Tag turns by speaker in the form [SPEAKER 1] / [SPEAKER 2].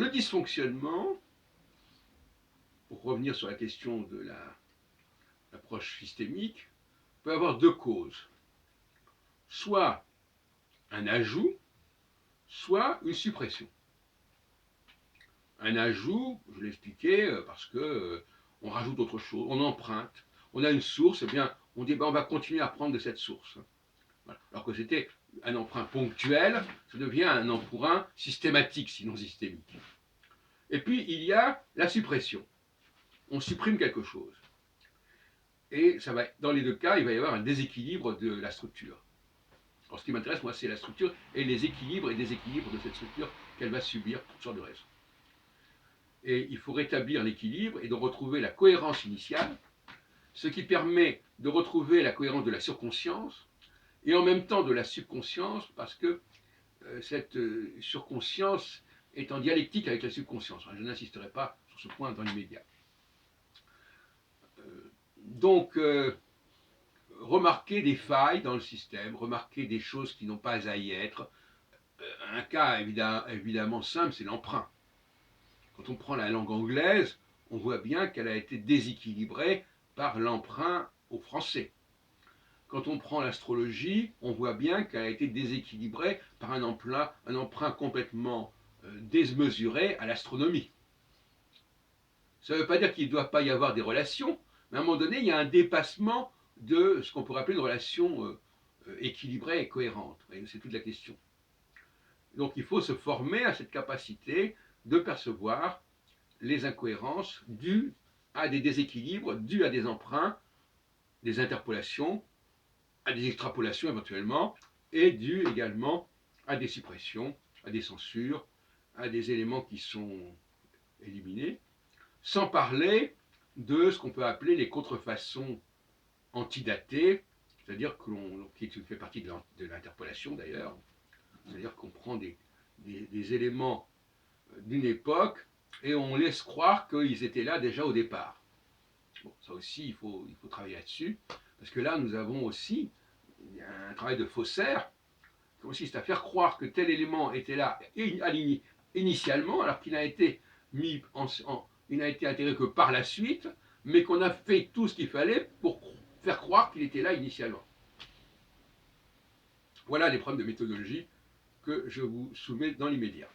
[SPEAKER 1] le dysfonctionnement, pour revenir sur la question de l'approche systémique, peut avoir deux causes. Soit un ajout, soit une suppression. Un ajout, je l'ai expliqué, parce que on rajoute autre chose, on emprunte, on a une source, et bien on dit ben, on va continuer à prendre de cette source. Voilà. Alors que c'était un emprunt ponctuel, ça devient un emprunt systématique, sinon systémique. Et puis il y a la suppression. On supprime quelque chose. Et ça va, dans les deux cas, il va y avoir un déséquilibre de la structure. Alors ce qui m'intéresse, moi, c'est la structure et les équilibres et déséquilibres de cette structure qu'elle va subir pour toutes sortes de raisons. Et il faut rétablir l'équilibre et de retrouver la cohérence initiale, ce qui permet de retrouver la cohérence de la surconscience et en même temps de la subconscience, parce que cette surconscience est en dialectique avec la subconscience. Je n'insisterai pas sur ce point dans l'immédiat. Donc, remarquer des failles dans le système, remarquer des choses qui n'ont pas à y être. Un cas évidemment simple, c'est l'emprunt. Quand on prend la langue anglaise, on voit bien qu'elle a été déséquilibrée par l'emprunt au français. Quand on prend l'astrologie, on voit bien qu'elle a été déséquilibrée par un emprunt complètement démesuré à l'astronomie. Ça ne veut pas dire qu'il ne doit pas y avoir des relations, mais à un moment donné, il y a un dépassement de ce qu'on pourrait appeler une relation équilibrée et cohérente. C'est toute la question. Donc il faut se former à cette capacité de percevoir les incohérences dues à des déséquilibres, dues à des emprunts, des interpolations, à des extrapolations éventuellement, et dues également à des suppressions, à des censures, à des éléments qui sont éliminés, sans parler de ce qu'on peut appeler les contrefaçons antidatées, c'est-à-dire qui fait partie de l'interpolation d'ailleurs, c'est-à-dire qu'on prend des éléments d'une époque et on laisse croire qu'ils étaient là déjà au départ. Bon, ça aussi, il faut travailler là-dessus, parce que là, nous avons aussi un travail de faussaire qui consiste à faire croire que tel élément était là initialement, alors qu'il n'a été il n'a été intégré que par la suite, mais qu'on a fait tout ce qu'il fallait pour faire croire qu'il était là initialement. Voilà les problèmes de méthodologie que je vous soumets dans l'immédiat.